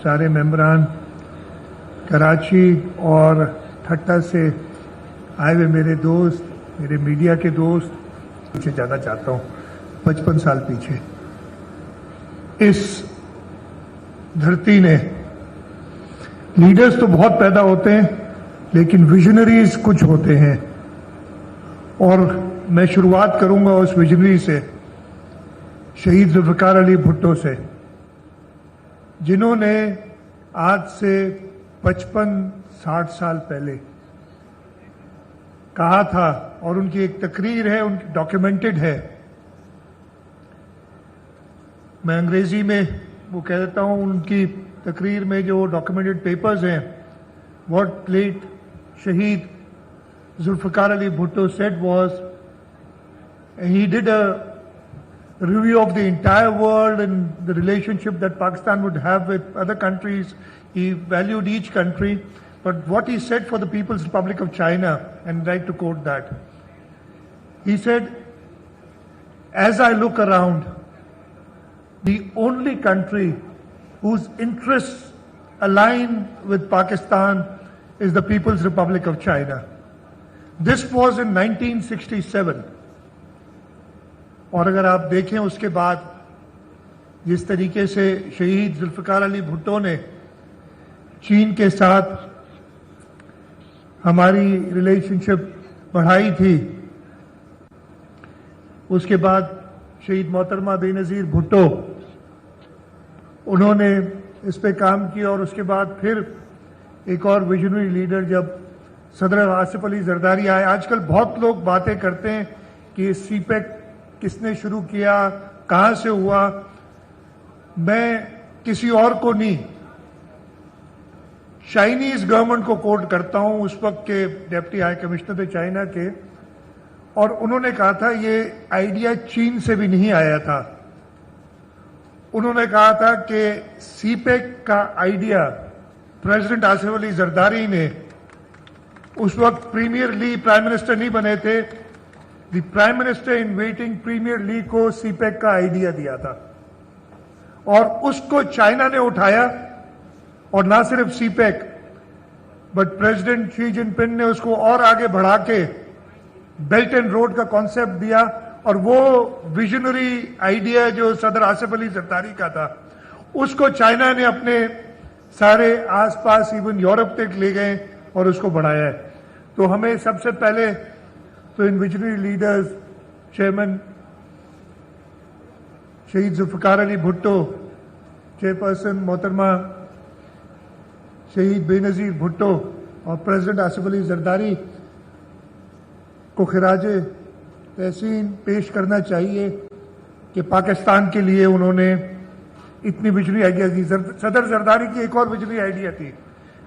سارے ممبران کراچی اور ٹھٹا سے آئے ہوئے میرے دوست، میرے میڈیا کے دوست، پیچھے جانا چاہتا ہوں 55 سال پیچھے. اس دھرتی نے لیڈرز تو بہت پیدا ہوتے ہیں لیکن ویژنریز کچھ ہوتے ہیں، اور میں شروعات کروں گا اس ویژنری سے، شہید ذوالفقار علی بھٹو سے، جنہوں نے آج سے 55-60 سال پہلے کہا تھا، اور ان کی ایک تقریر ہے، ان کی ڈاکیومنٹڈ ہے. میں انگریزی میں وہ کہہ دیتا ہوں، ان کی تقریر میں جو ڈاکیومنٹڈ پیپرز ہیں، واٹ لیٹ شہید Zulfiqar Ali Bhutto said was, he did a review of the entire world and the relationship that Pakistan would have with other countries. He valued each country, but what he said for the People's Republic of China, and I'd like to quote that. He said, "As I look around, the only country whose interests align with Pakistan is the People's Republic of China." This was in 1967. اور اگر آپ دیکھیں اس کے بعد جس طریقے سے شہید ذوالفقار علی بھٹو نے چین کے ساتھ ہماری ریلیشن شپ بڑھائی تھی، اس کے بعد شہید محترمہ بے نظیر بھٹو، انہوں نے اس پہ کام کیا، اور اس کے بعد پھر ایک اور ویژنری لیڈر جب صدر آصف علی زرداری آئے. آج کل بہت لوگ باتیں کرتے ہیں کہ سی پیک کس نے شروع کیا، کہاں سے ہوا. میں کسی اور کو نہیں، چائنیز گورنمنٹ کو کوٹ کرتا ہوں، اس وقت کے ڈپٹی ہائی کمشنر تھے چائنا کے، اور انہوں نے کہا تھا یہ آئیڈیا چین سے بھی نہیں آیا تھا. انہوں نے کہا تھا کہ سی پیک کا آئیڈیا پریزیڈنٹ آصف علی زرداری نے، اس وقت پریمیئر لی پرائم منسٹر نہیں بنے تھے، the prime minister in waiting premier Li کو سی پیک کا آئیڈیا دیا تھا، اور اس کو چائنا نے اٹھایا، اور نہ صرف سی پیک بٹ پریزیڈنٹ شی جن پنگ نے اس کو اور آگے بڑھا کے بیلٹ اینڈ روڈ کا کانسیپٹ دیا. اور وہ ویژنری آئیڈیا جو صدر آصف علی زرداری کا تھا، اس کو چائنا نے اپنے سارے آس پاس ایون یورپ تک لے گئے اور اس کو بڑھایا ہے. تو ہمیں سب سے پہلے تو ان ویژنری لیڈرز، چیئرمین شہید ذوالفقار علی بھٹو، چیئرپرسن محترمہ شہید بے نظیر بھٹو، اور پریزیڈنٹ آصف علی زرداری کو خراج تحسین پیش کرنا چاہیے کہ پاکستان کے لیے انہوں نے اتنی ویژنری آئیڈیا دی. صدر زرداری کی ایک اور ویژنری آئیڈیا تھی،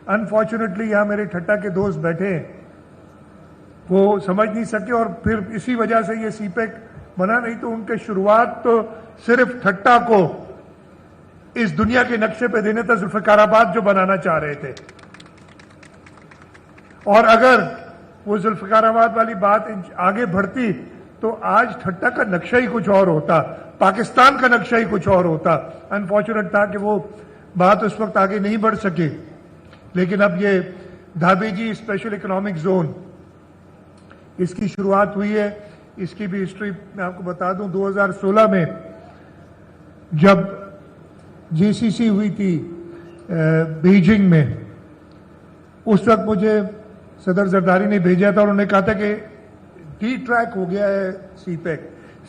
انفارچونیٹلی یہاں میرے ٹھٹا کے دوست بیٹھے ہیں، وہ سمجھ نہیں سکے، اور پھر اسی وجہ سے یہ سی پیک بنا. نہیں تو ان کے شروعات تو صرف ٹھٹا کو اس دنیا کے نقشے پہ دینے تھا، ذوالفقار آباد جو بنانا چاہ رہے تھے. اور اگر وہ ذوالفقار آباد والی بات آگے بڑھتی تو آج ٹھٹا کا نقشہ ہی کچھ اور ہوتا، پاکستان کا نقشہ ہی کچھ اور ہوتا. انفارچونیٹ تھا کہ وہ بات اس وقت آگے نہیں بڑھ سکے. لیکن اب یہ دھابے جی اسپیشل اکنامک زون، اس کی شروعات ہوئی ہے. اس کی بھی ہسٹری میں آپ کو بتا دوں، 2016 میں جب جے سی سی ہوئی تھی بیجنگ میں، اس وقت مجھے صدر زرداری نے بھیجا تھا، اور انہوں نے کہا تھا کہ ڈی ٹریک ہو گیا ہے سی پیک.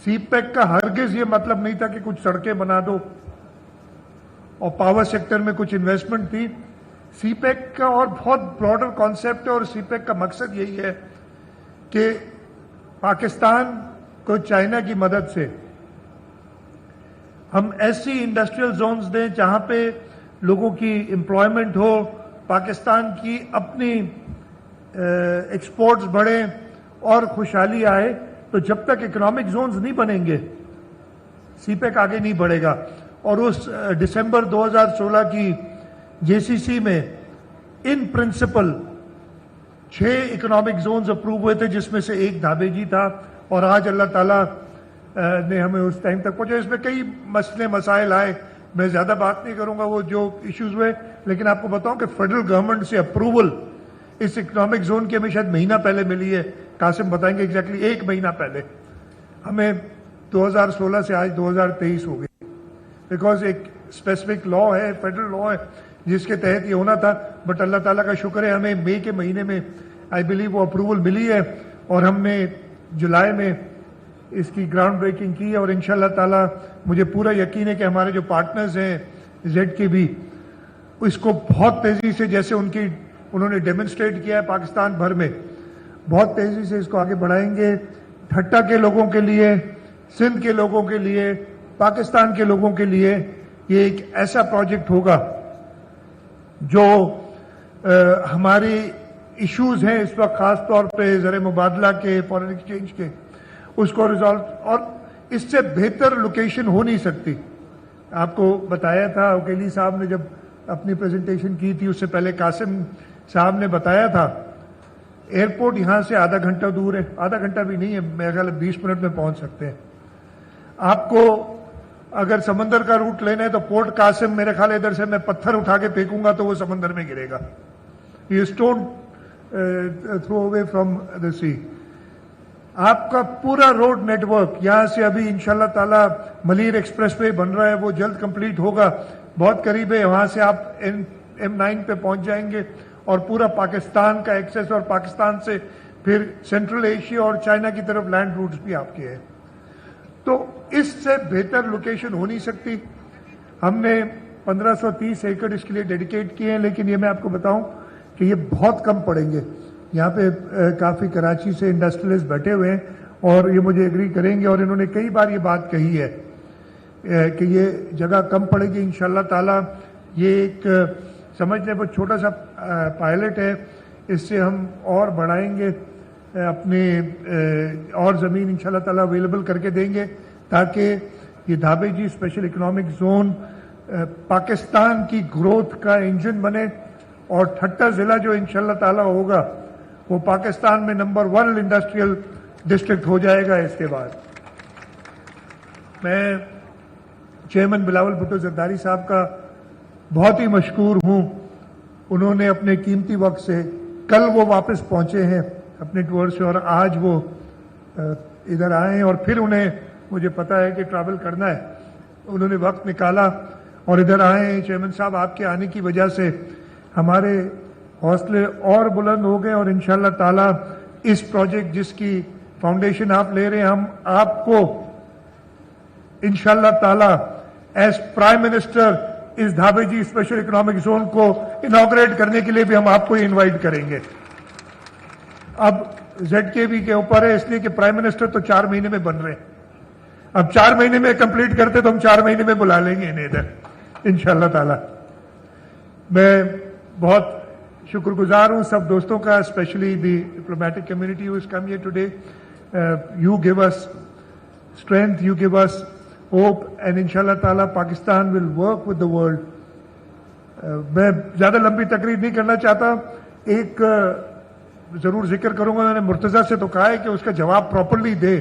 سی پیک کا ہرگز یہ مطلب نہیں تھا کہ کچھ سڑکیں بنا دو اور پاور سیکٹر میں کچھ انویسٹمنٹ تھی. سی پیک کا اور بہت براڈر کانسیپٹ ہے، اور سی پیک کا مقصد یہی ہے کہ پاکستان کو چائنا کی مدد سے ہم ایسی انڈسٹریل زونز دیں جہاں پہ لوگوں کی امپلائمنٹ ہو، پاکستان کی اپنی ایکسپورٹس بڑھیں اور خوشحالی آئے. تو جب تک اکنامک زونز نہیں بنیں گے سی پیک آگے نہیں بڑھے گا. اور اس دسمبر 2016 کی جے سی سی میں in principle 6 economic zones approve ہوئے تھے، جس میں سے ایک دھابے جی تھا. اور آج اللہ تعالیٰ نے ہمیں اس ٹائم تک پہنچا. اس میں کئی مسئلے مسائل آئے میں زیادہ بات نہیں کروں گا وہ جو ایشوز ہوئے، لیکن آپ کو بتاؤں کہ فیڈرل گورنمنٹ سے اپروول اس اکنامک زون کی ہمیں شاید مہینہ پہلے ملی ہے. قاسم بتائیں گے ایگزیکٹلی 1 مہینہ پہلے. ہمیں 2016 سے آج 2023 ہو گئی، بیکاز ایک اسپیسیفک لا ہے، فیڈرل لا ہے جس کے تحت یہ ہونا تھا. بٹ اللہ تعالیٰ کا شکر ہے ہمیں مئی کے مہینے میں آئی بلیو وہ اپروول ملی ہے، اور ہم نے جولائی میں اس کی گراؤنڈ بریکنگ کی ہے. اور انشاءاللہ تعالیٰ مجھے پورا یقین ہے کہ ہمارے جو پارٹنرز ہیں زیڈ کے بھی اس کو بہت تیزی سے، جیسے انہوں نے ڈیمونسٹریٹ کیا ہے پاکستان بھر میں، بہت تیزی سے اس کو آگے بڑھائیں گے. ٹھٹا کے لوگوں کے لیے، سندھ کے لوگوں کے لیے، پاکستان کے لوگوں کے لیے یہ ایک ایسا پروجیکٹ ہوگا جو ہماری ایشوز ہیں اس وقت، خاص طور پہ زر مبادلہ کے، فارن ایکسچینج کے، اس کو ریزالو، اور اس سے بہتر لوکیشن ہو نہیں سکتی. آپ کو بتایا تھا وکیلی صاحب نے جب اپنی پریزنٹیشن کی تھی، اس سے پہلے قاسم صاحب نے بتایا تھا ایئرپورٹ یہاں سے آدھا گھنٹہ دور ہے، آدھا گھنٹہ بھی نہیں ہے، میرے خیال 20 منٹ میں پہنچ سکتے ہیں. آپ کو اگر سمندر کا روٹ لینا ہے تو پورٹ قاسم، میرے خیال ادھر سے میں پتھر اٹھا کے پھینکوں گا تو وہ سمندر میں گرے گا. یہ stone throw away from the sea. آپ کا پورا روڈ نیٹ ورک یہاں سے ابھی انشاءاللہ تعالی ملیر ایکسپریس وے بن رہا ہے، وہ جلد کمپلیٹ ہوگا، بہت قریب ہے. وہاں سے آپ M9 پہ پہنچ جائیں گے، اور پورا پاکستان کا ایکسیس، اور پاکستان سے پھر سینٹرل ایشیا اور چائنا کی طرف لینڈ روٹس بھی آپ کے ہیں. تو اس سے بہتر لوکیشن ہو نہیں سکتی. ہم نے 1530 ایکڑ اس کے لیے ڈیڈیکیٹ کیے ہیں، لیکن یہ میں آپ کو بتاؤں کہ یہ بہت کم پڑیں گے. یہاں پہ کافی کراچی سے انڈسٹریلسٹ بیٹھے ہوئے ہیں اور یہ مجھے ایگری کریں گے، اور انہوں نے کئی بار یہ بات کہی ہے کہ یہ جگہ کم پڑے گی. انشاءاللہ تعالی یہ ایک سمجھ لیں وہ چھوٹا سا پائلٹ ہے، اس سے ہم اور بڑھائیں گے، اپنے اور زمین انشاءاللہ تعالی اویلیبل کر کے دیں گے، تاکہ یہ دھابے جی اسپیشل اکنامک زون پاکستان کی گروتھ کا انجن بنے. اور ٹھٹا ضلع جو انشاءاللہ تعالی ہوگا وہ پاکستان میں نمبر 1 انڈسٹریل ڈسٹرکٹ ہو جائے گا. اس کے بعد میں چیئرمین بلاول بھٹو زرداری صاحب کا بہت ہی مشکور ہوں. انہوں نے اپنے قیمتی وقت سے، کل وہ واپس پہنچے ہیں اپنے ٹور سے، اور آج وہ ادھر آئے ہیں، اور پھر انہیں مجھے پتا ہے کہ ٹریول کرنا ہے، انہوں نے وقت نکالا اور ادھر آئے ہیں. چیئرمین صاحب آپ کے آنے کی وجہ سے ہمارے حوصلے اور بلند ہو گئے، اور انشاءاللہ تعالی اس پروجیکٹ جس کی فاؤنڈیشن آپ لے رہے ہیں، ہم آپ کو انشاءاللہ تعالی ایز پرائم منسٹر اس دھابے جی اسپیشل اکنامک زون کو انوگریٹ کرنے کے لیے بھی ہم آپ کو انوائٹ کریں گے. اب زیڈ کے بی کے اوپر ہے، اس لیے کہ پرائم منسٹر تو 4 مہینے میں بن رہے ہیں. اب 4 مہینے میں کمپلیٹ کرتے تو ہم 4 مہینے میں بلا لیں گے انہیں ادھر انشاءاللہ تعالی. میں بہت شکر گزار ہوں سب دوستوں کا، specially the diplomatic community who has come here today. You gave us strength, you gave us hope, and انشاءاللہ تعالی Pakistan will work with the world. میں زیادہ لمبی تقریر نہیں کرنا چاہتا، ایک ضرور ذکر کروں گا. میں نے مرتضیٰ سے تو کہا ہے کہ اس کا جواب پراپرلی دے.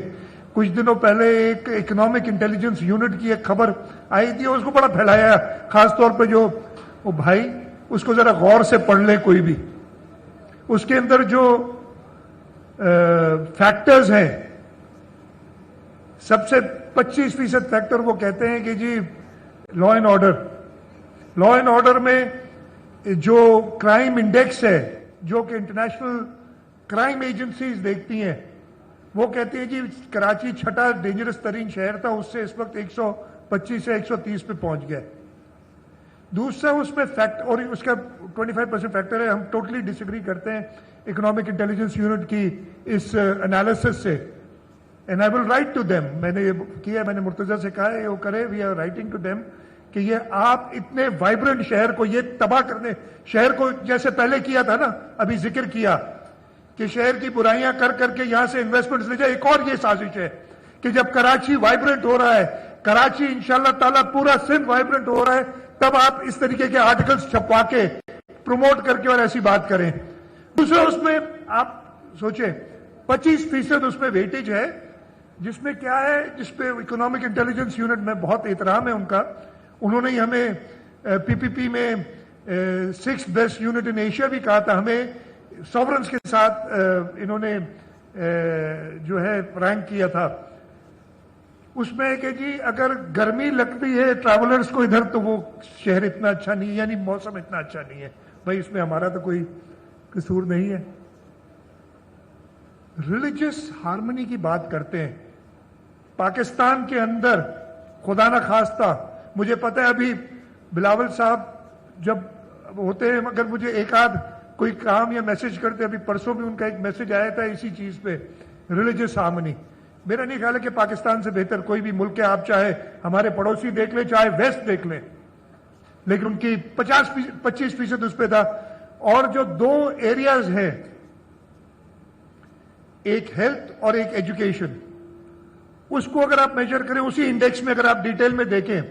کچھ دنوں پہلے ایک اکنامک انٹیلیجنس یونٹ کی ایک خبر آئی تھی، اس کو بڑا پھیلایا، خاص طور پہ جو وہ بھائی اس کو ذرا غور سے پڑھ لے کوئی بھی. اس کے اندر جو فیکٹرز ہیں، سب سے 25% فیکٹر وہ کہتے ہیں کہ جی لا اینڈ آرڈر میں جو کرائم انڈیکس ہے، جو کہ انٹرنیشنل کرائم ایجنسیز دیکھتی ہیں، وہ کہتی ہیں جی کراچی 6واں ڈینجرس ترین شہر تھا، اس سے اس وقت 125 سے 130 پہ پہنچ گیا. دوسرا اس میں فیکٹ، اور اس کا 25% فیکٹر ہے. ہم ٹوٹلی ڈس ایگری کرتے ہیں اکنامک انٹیلیجنس یونٹ کی اس انالیسس سے، and I will write to them. میں نے یہ کیا، میں نے مرتضیٰ سے کہا ہے وہ کرے، we are writing to them کہ یہ آپ اتنے وائبرنٹ شہر کو یہ تباہ کرنے، شہر کو جیسے پہلے کیا تھا نا، ابھی ذکر کیا کہ شہر کی برائیاں کر کر کے یہاں سے انویسٹمنٹس لے جائے. ایک اور یہ سازش ہے کہ جب کراچی وائبرنٹ ہو رہا ہے، کراچی انشاءاللہ تعالیٰ پورا سندھ وائبرنٹ ہو رہا ہے، تب آپ اس طریقے کے آرٹیکلز چھپوا کے پروموٹ کر کے اور ایسی بات کریں. دوسرا اس میں آپ سوچیں 25% اس میں ویٹیج ہے، جس میں کیا ہے، جس پہ اکنامک انٹیلیجنس یونٹ میں بہت احترام ہے ان کا. انہوں نے ہمیں PPP میں 6th best unit in Asia بھی کہا تھا. ہمیں سوورنس کے ساتھ انہوں نے جو ہے رینک کیا تھا. اس میں کہ جی اگر گرمی لگتی ہے ٹریولرز کو ادھر تو وہ شہر اتنا اچھا نہیں ہے, یعنی موسم اتنا اچھا نہیں ہے. بھائی اس میں ہمارا تو کوئی قصور نہیں ہے. ریلیجس ہارمنی کی بات کرتے ہیں پاکستان کے اندر, خدا نہ خواستہ, مجھے پتہ ہے ابھی بلاول صاحب جب ہوتے ہیں مگر مجھے ایک آدھ کوئی کام یا میسج کرتے, ابھی پرسوں بھی ان کا ایک میسج آیا تھا اسی چیز پہ, ریلیجس ہارمنی. میرا نہیں خیال ہے کہ پاکستان سے بہتر کوئی بھی ملک ہے, آپ چاہے ہمارے پڑوسی دیکھ لیں چاہے ویسٹ دیکھ لیں, لیکن ان کی 25% اس پہ تھا. اور جو 2 ایریاز ہیں, ایک ہیلتھ اور ایک ایجوکیشن, اس کو اگر آپ میجر کریں اسی انڈیکس میں اگر آپ ڈیٹیل میں دیکھیں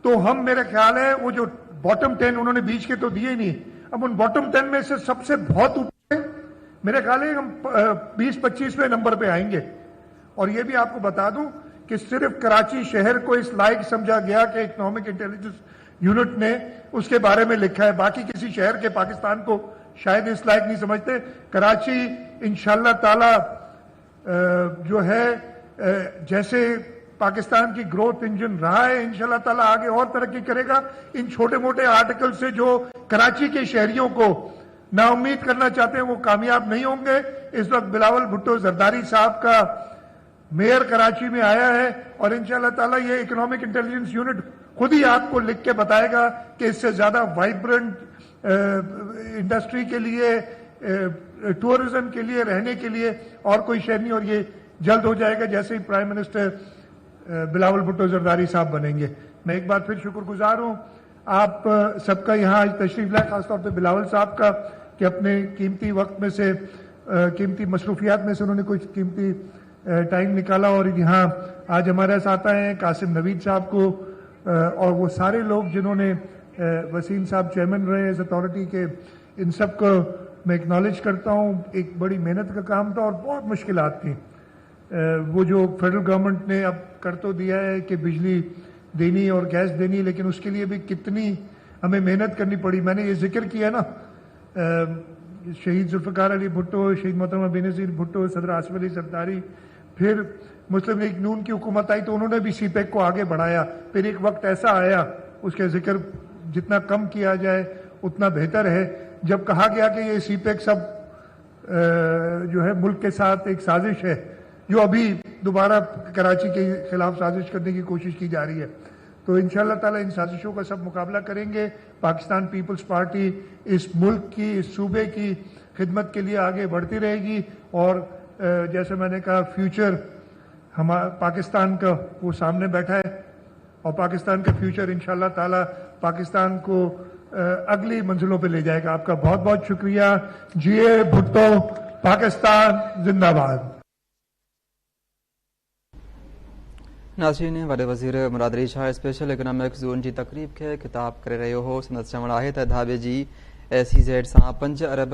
تو ہم, میرا خیال ہے وہ جو باٹم 10 انہوں نے بیچ کے تو دیے نہیں, اب ان باٹم 10 میں سے سب سے بہت اوپر میرا خیال ہے ہم 20-25ویں نمبر پہ آئیں گے. اور یہ بھی آپ کو بتا دوں کہ صرف کراچی شہر کو اس لائق سمجھا گیا کہ اکنامک انٹیلیجنس یونٹ نے اس کے بارے میں لکھا ہے, باقی کسی شہر کے پاکستان کو شاید اس لائق نہیں سمجھتے. کراچی انشاءاللہ تعالی جو ہے جیسے پاکستان کی گروتھ انجن رہا ہے, انشاءاللہ تعالی آگے اور ترقی کرے گا. ان چھوٹے موٹے آرٹیکل سے جو کراچی کے شہریوں کو نا امید کرنا چاہتے ہیں وہ کامیاب نہیں ہوں گے. اس وقت بلاول بھٹو زرداری صاحب کا میئر کراچی میں آیا ہے اور انشاءاللہ تعالی یہ اکنامک انٹیلیجنس یونٹ خود ہی آپ کو لکھ کے بتائے گا کہ اس سے زیادہ وائبرنٹ انڈسٹری کے لیے, ٹورزم کے لیے, رہنے کے لیے اور کوئی شہر نہیں. اور یہ جلد ہو جائے گا جیسے ہی پرائم منسٹر بلاول بھٹو زرداری صاحب بنیں گے. میں ایک بار پھر شکر گزار ہوں آپ سب کا یہاں آج تشریف لائے, خاص طور پہ بلاول صاحب کا کہ اپنے قیمتی وقت میں سے, قیمتی مصروفیات میں سے انہوں نے کچھ قیمتی ٹائم نکالا اور یہاں آج ہمارے ساتھ آئے ہیں. قاسم نوید صاحب کو اور وہ سارے لوگ جنہوں نے, وسیم صاحب چیئرمین رہے اس اتھارٹی کے, ان سب کو میں اکنالج کرتا ہوں. ایک بڑی محنت کا کام تھا اور بہت مشکلات تھیں. وہ جو فیڈرل گورنمنٹ نے اب کر تو دیا ہے کہ بجلی دینی اور گیس دینی, لیکن اس کے لیے بھی کتنی ہمیں محنت کرنی پڑی. میں نے یہ ذکر کیا نا, شہید ذوالفقار علی بھٹو, شہید محترمہ بینظیر بھٹو, صدر آصف علی زرداری, پھر مسلم لیگ نون کی حکومت آئی تو انہوں نے بھی سی پیک کو آگے بڑھایا. پھر ایک وقت ایسا آیا, اس کا ذکر جتنا کم کیا جائے اتنا بہتر ہے, جب کہا گیا کہ یہ سی پیک سب جو ہے ملک کے ساتھ ایک سازش ہے, جو ابھی دوبارہ کراچی کے خلاف سازش کرنے کی کوشش کی جا رہی ہے. تو انشاءاللہ تعالی ان سازشوں کا سب مقابلہ کریں گے. پاکستان پیپلز پارٹی اس ملک کی, اس صوبے کی خدمت کے لیے آگے بڑھتی رہے گی. اور جیسے میں نے کہا فیوچر ہمارا پاکستان کا وہ سامنے بیٹھا ہے, اور پاکستان کا فیوچر انشاءاللہ تعالی پاکستان کو اگلی منزلوں پہ لے جائے گا. آپ کا بہت بہت شکریہ. جیے بھٹو, پاکستان زندہ باد. ناظرین, وڈے وزیر مراد Ali Shah special economic zone کی تقریب کے خطاب کر رہے ہو. سندس چوڻ ہے ت دھابے کی SEZ سے $5 ارب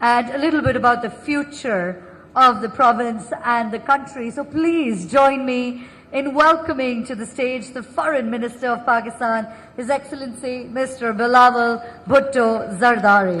And a little bit about the future of the province and the country. So please join me in welcoming to the stage the Foreign Minister of Pakistan, His Excellency Mr. Bilawal Bhutto Zardari.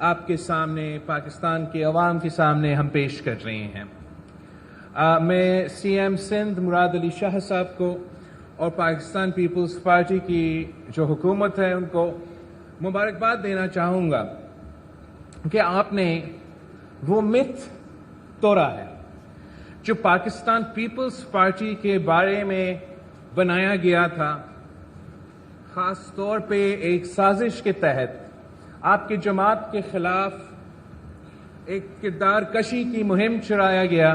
آپ کے سامنے، پاکستان کے عوام کے سامنے ہم پیش کر رہے ہیں۔ میں سی ایم سندھ مراد علی شاہ صاحب کو اور پاکستان پیپلز پارٹی کی جو حکومت ہے ان کو مبارکباد دینا چاہوں گا کہ آپ نے وہ مت توڑا ہے جو پاکستان پیپلز پارٹی کے بارے میں بنایا گیا تھا، خاص طور پہ ایک سازش کے تحت آپ کی جماعت کے خلاف ایک کردار کشی کی مہم چلایا گیا،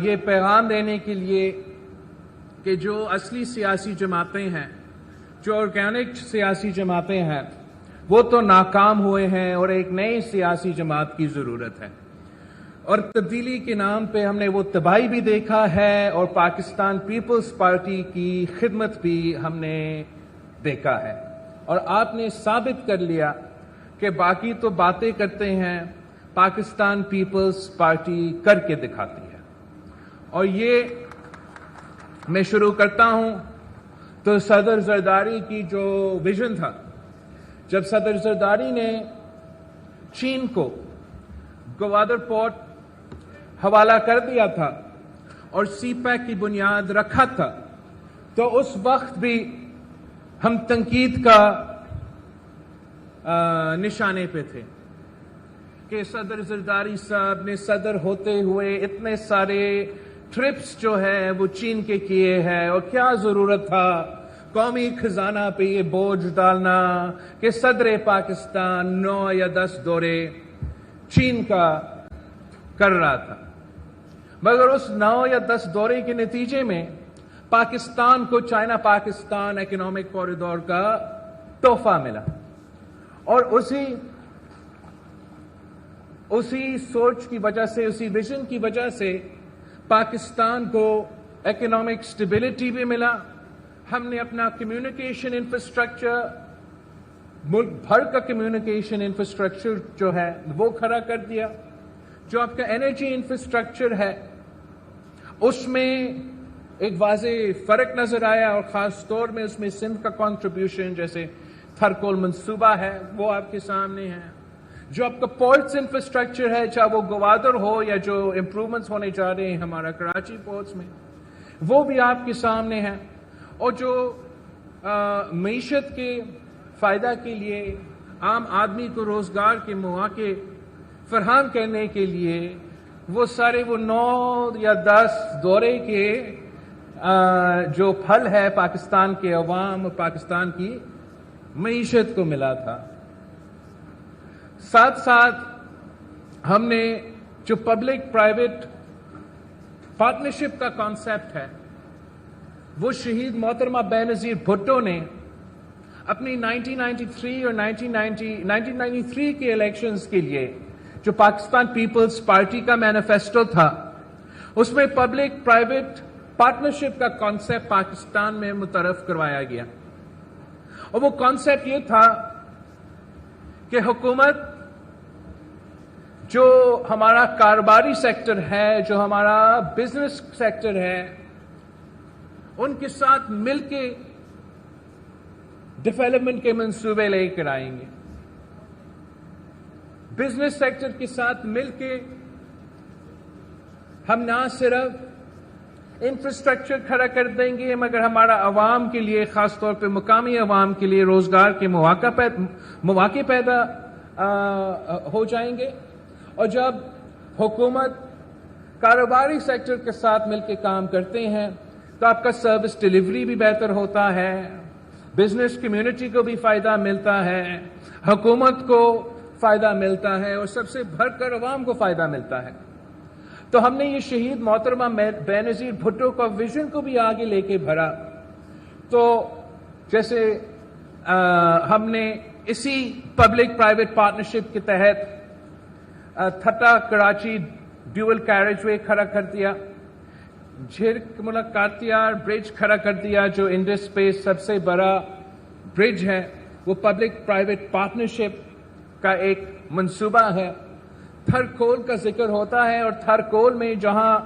یہ پیغام دینے کے لیے کہ جو اصلی سیاسی جماعتیں ہیں، جو آرگینک سیاسی جماعتیں ہیں، وہ تو ناکام ہوئے ہیں اور ایک نئی سیاسی جماعت کی ضرورت ہے۔ اور تبدیلی کے نام پہ ہم نے وہ تباہی بھی دیکھا ہے اور پاکستان پیپلز پارٹی کی خدمت بھی ہم نے دیکھا ہے، اور آپ نے ثابت کر لیا کہ باقی تو باتیں کرتے ہیں، پاکستان پیپلز پارٹی کر کے دکھاتی ہے۔ اور یہ میں شروع کرتا ہوں تو صدر زرداری کی جو ویژن تھا، جب صدر زرداری نے چین کو گوادر پورٹ حوالہ کر دیا تھا اور سی پیک کی بنیاد رکھا تھا، تو اس وقت بھی ہم تنقید کا نشانے پہ تھے کہ صدر زرداری صاحب نے صدر ہوتے ہوئے اتنے سارے ٹرپس جو ہے وہ چین کے کیے ہیں، اور کیا ضرورت تھا قومی خزانہ پہ یہ بوجھ ڈالنا کہ صدر پاکستان 9 یا 10 دورے چین کا کر رہا تھا، مگر اس 9 یا 10 دورے کے نتیجے میں پاکستان کو چائنا پاکستان اکنامک کوریڈور کا تحفہ ملا، اور اسی سوچ کی وجہ سے، اسی ویژن کی وجہ سے پاکستان کو اکنامک سٹیبلٹی بھی ملا۔ ہم نے اپنا کمیونیکیشن انفراسٹرکچر، ملک بھر کا کمیونیکیشن انفراسٹرکچر جو ہے وہ کھڑا کر دیا۔ جو آپ کا انرجی انفراسٹرکچر ہے اس میں ایک واضح فرق نظر آیا، اور خاص طور میں اس میں سندھ کا کنٹریبیوشن، جیسے تھرکول منصوبہ ہے وہ آپ کے سامنے ہے۔ جو آپ کا پورٹس انفراسٹرکچر ہے، چاہے وہ گوادر ہو یا جو امپروومنٹس ہونے جا رہے ہیں ہمارا کراچی پورٹس میں، وہ بھی آپ کے سامنے ہے۔ اور جو معیشت کے فائدہ کے لیے، عام آدمی کو روزگار کے مواقع فراہم کرنے کے لیے وہ سارے وہ 9 یا 10 دورے کے جو پھل ہے پاکستان کے عوام، پاکستان کی معیشت کو ملا تھا۔ ساتھ ساتھ ہم نے جو پبلک پرائیویٹ پارٹنرشپ کا کانسیپٹ ہے، وہ شہید محترمہ بے نظیر بھٹو نے اپنی 1993 اور 1993 کے الیکشنز کے لیے جو پاکستان پیپلز پارٹی کا مینیفیسٹو تھا، اس میں پبلک پرائیویٹ پارٹنرشپ کا کانسیپٹ پاکستان میں متعارف کروایا گیا، اور وہ کانسیپٹ یہ تھا کہ حکومت جو ہمارا کاروباری سیکٹر ہے، جو ہمارا بزنس سیکٹر ہے، ان کے ساتھ مل کے ڈیولپمنٹ کے منصوبے لے کر آئیں گے۔ بزنس سیکٹر کے ساتھ مل کے ہم نہ صرف انفراسٹرکچر کھڑا کر دیں گے، مگر ہمارا عوام کے لیے، خاص طور پہ مقامی عوام کے لیے روزگار کے مواقع پیدا ہو جائیں گے۔ اور جب حکومت کاروباری سیکٹر کے ساتھ مل کے کام کرتے ہیں تو آپ کا سروس ڈیلیوری بھی بہتر ہوتا ہے، بزنس کمیونٹی کو بھی فائدہ ملتا ہے، حکومت کو فائدہ ملتا ہے، اور سب سے بڑھ کر عوام کو فائدہ ملتا ہے۔ تو ہم نے یہ شہید محترمہ بے نظیر بھٹو کا ویژن کو بھی آگے لے کے بڑھا۔ تو جیسے ہم نے اسی پبلک پرائیویٹ پارٹنرشپ کے تحت تھٹا کراچی ڈیول کیریج وے کھڑا کر دیا، جھرک ملاقاتیار برج کھڑا کر دیا جو انڈس پہ سب سے بڑا برج ہے، وہ پبلک پرائیویٹ پارٹنرشپ کا ایک منصوبہ ہے۔ تھرکول کا ذکر ہوتا ہے، اور تھرکول میں جہاں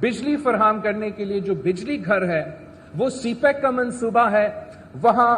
بجلی فراہم کرنے کے لیے جو بجلی گھر ہے وہ سی پیک کا منصوبہ ہے، وہاں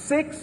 6th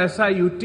SIUT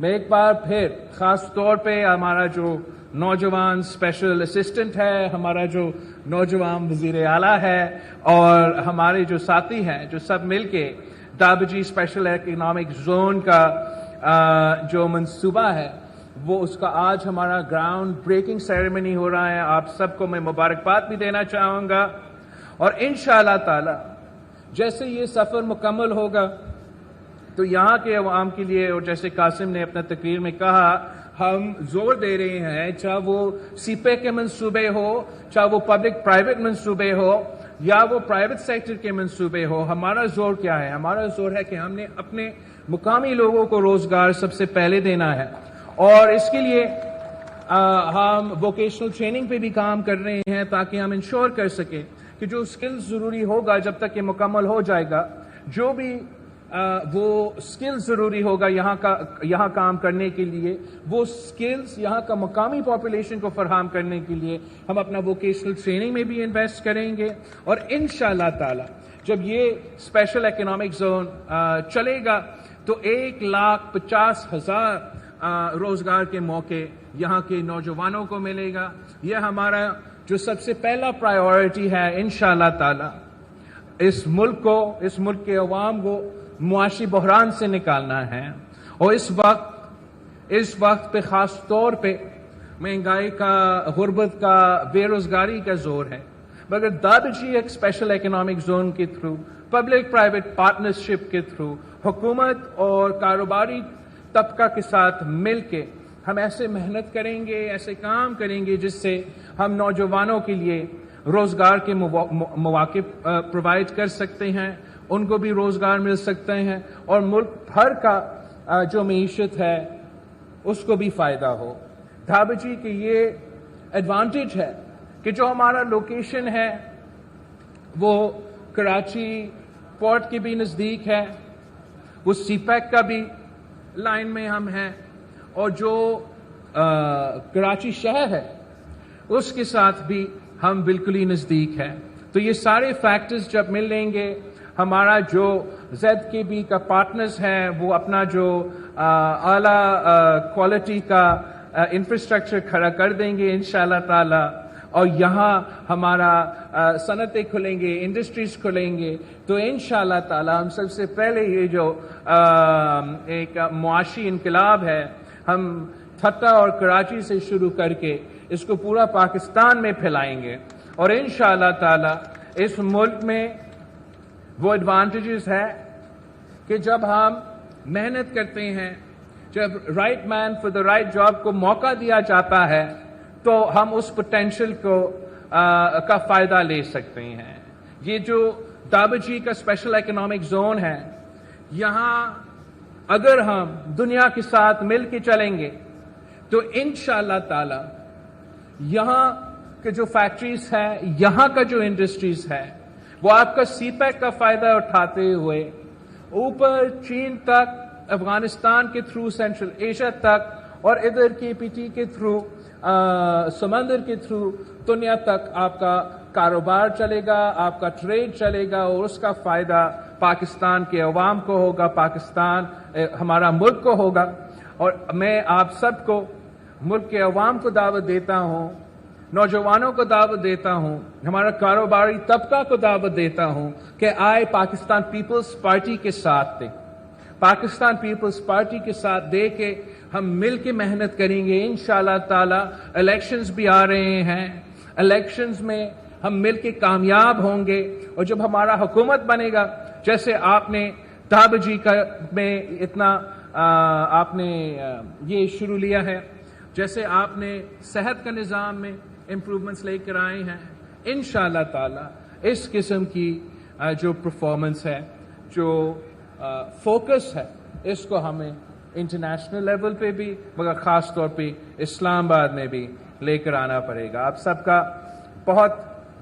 میں ایک بار پھر خاص طور پہ ہمارا جو نوجوان اسپیشل اسسٹنٹ ہے، ہمارا جو نوجوان وزیر اعلیٰ ہے، اور ہمارے جو ساتھی ہیں جو سب مل کے دابجی اسپیشل اکنامک زون کا جو منصوبہ ہے وہ اس کا آج ہمارا گراؤنڈ بریکنگ سیریمنی ہو رہا ہے. آپ سب کو میں مبارکباد بھی دینا چاہوں گا، اور انشاءاللہ تعالی جیسے یہ سفر مکمل ہوگا تو یہاں کے عوام کے لیے، اور جیسے قاسم نے اپنا تقریر میں کہا، ہم زور دے رہے ہیں، چاہے وہ سی پے کے منصوبے ہو، چاہے وہ پبلک پرائیویٹ منصوبے ہو، یا وہ پرائیویٹ سیکٹر کے منصوبے ہو. ہمارا زور کیا ہے؟ ہمارا زور ہے کہ ہم نے اپنے مقامی لوگوں کو روزگار سب سے پہلے دینا ہے، اور اس کے لیے ہم ووکیشنل ٹریننگ پہ بھی کام کر رہے ہیں تاکہ ہم انشور کر سکیں کہ جو سکلز ضروری ہوگا جب تک یہ مکمل ہو جائے گا، جو بھی وہ سکلز ضروری ہوگا یہاں کام کرنے کے لیے، وہ سکلز یہاں کا مقامی پاپولیشن کو فراہم کرنے کے لیے ہم اپنا ووکیشنل ٹریننگ میں بھی انویسٹ کریں گے. اور انشاءاللہ تعالی جب یہ اسپیشل اکنامک زون چلے گا تو 1,50,000 روزگار کے موقع یہاں کے نوجوانوں کو ملے گا. یہ ہمارا جو سب سے پہلا پرائیورٹی ہے انشاءاللہ تعالی، اس ملک کے عوام کو معاشی بحران سے نکالنا ہے. اور اس وقت پہ خاص طور پہ مہنگائی کا، غربت کا، بے روزگاری کا زور ہے، مگر دابجی ایک اسپیشل اکنامک زون کے تھرو، پبلک پرائیویٹ پارٹنرشپ کے تھرو، حکومت اور کاروباری طبقہ کے ساتھ مل کے ہم ایسے محنت کریں گے، ایسے کام کریں گے جس سے ہم نوجوانوں کے لیے روزگار کے مواقع پرووائڈ کر سکتے ہیں، ان کو بھی روزگار مل سکتے ہیں، اور ملک بھر کا جو معیشت ہے اس کو بھی فائدہ ہو. دابجی کی یہ ایڈوانٹیج ہے کہ جو ہمارا لوکیشن ہے وہ کراچی پورٹ کے بھی نزدیک ہے، وہ سی پیک کا بھی لائن میں ہم ہیں، اور جو کراچی شہر ہے اس کے ساتھ بھی ہم بالکل ہی نزدیک ہیں. تو یہ سارے فیکٹرز جب مل لیں گے، ہمارا جو ZKB کا پارٹنرز ہیں وہ اپنا جو اعلیٰ کوالٹی کا انفراسٹرکچر کھڑا کر دیں گے انشاءاللہ تعالی، اور یہاں ہمارا صنعتیں کھلیں گے، انڈسٹریز کھلیں گے، تو انشاءاللہ تعالی ہم سب سے پہلے یہ جو ایک معاشی انقلاب ہے ہم تھٹا اور کراچی سے شروع کر کے اس کو پورا پاکستان میں پھیلائیں گے. اور انشاءاللہ تعالی اس ملک میں وہ ایڈوانٹیجز ہے کہ جب ہم محنت کرتے ہیں، جب right man for the right job کو موقع دیا جاتا ہے تو ہم اس پوٹینشل کا فائدہ لے سکتے ہیں. یہ جو دابجی کا اسپیشل اکنامک زون ہے، یہاں اگر ہم دنیا کے ساتھ مل کے چلیں گے تو انشاءاللہ تعالی یہاں کے جو فیکٹریز ہیں، یہاں کا جو انڈسٹریز ہے، وہ آپ کا سی پیک کا فائدہ اٹھاتے ہوئے اوپر چین تک، افغانستان کے تھرو سینٹرل ایشیا تک، اور ادھر KPT کے تھرو سمندر کے تھرو دنیا تک آپ کا کاروبار چلے گا، آپ کا ٹریڈ چلے گا، اور اس کا فائدہ پاکستان کے عوام کو ہوگا، پاکستان ہمارا ملک کو ہوگا. اور میں آپ سب کو، ملک کے عوام کو دعوت دیتا ہوں، نوجوانوں کو دعوت دیتا ہوں، ہمارا کاروباری طبقہ کو دعوت دیتا ہوں کہ آئے پاکستان پیپلز پارٹی کے ساتھ دیں، پاکستان پیپلز پارٹی کے ساتھ دے کے ہم مل کے محنت کریں گے انشاءاللہ تعالی. الیکشنز بھی آ رہے ہیں، الیکشنز میں ہم مل کے کامیاب ہوں گے، اور جب ہمارا حکومت بنے گا، جیسے آپ نے دابجی میں اتنا آپ نے یہ شروع لیا ہے، جیسے آپ نے صحت کا نظام میں امپروومنٹس لے کر آئے ہیں، انشاءاللہ تعالی اس قسم کی جو پرفارمنس ہے، جو فوکس ہے، اس کو ہمیں انٹرنیشنل لیول پہ بھی، مگر خاص طور پہ اسلام آباد میں بھی لے کر آنا پڑے گا. آپ سب کا بہت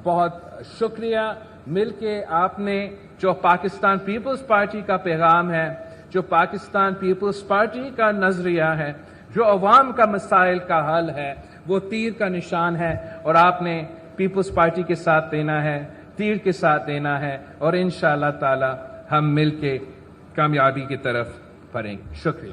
بہت شکریہ. مل کے آپ نے جو پاکستان پیپلز پارٹی کا پیغام ہے، جو پاکستان پیپلز پارٹی کا نظریہ ہے، جو عوام کا مسائل کا حل ہے، وہ تیر کا نشان ہے، اور آپ نے پیپلز پارٹی کے ساتھ دینا ہے، تیر کے ساتھ دینا ہے، اور انشاءاللہ تعالی ہم مل کے کامیابی کی طرف بڑھیں گے. شکریہ.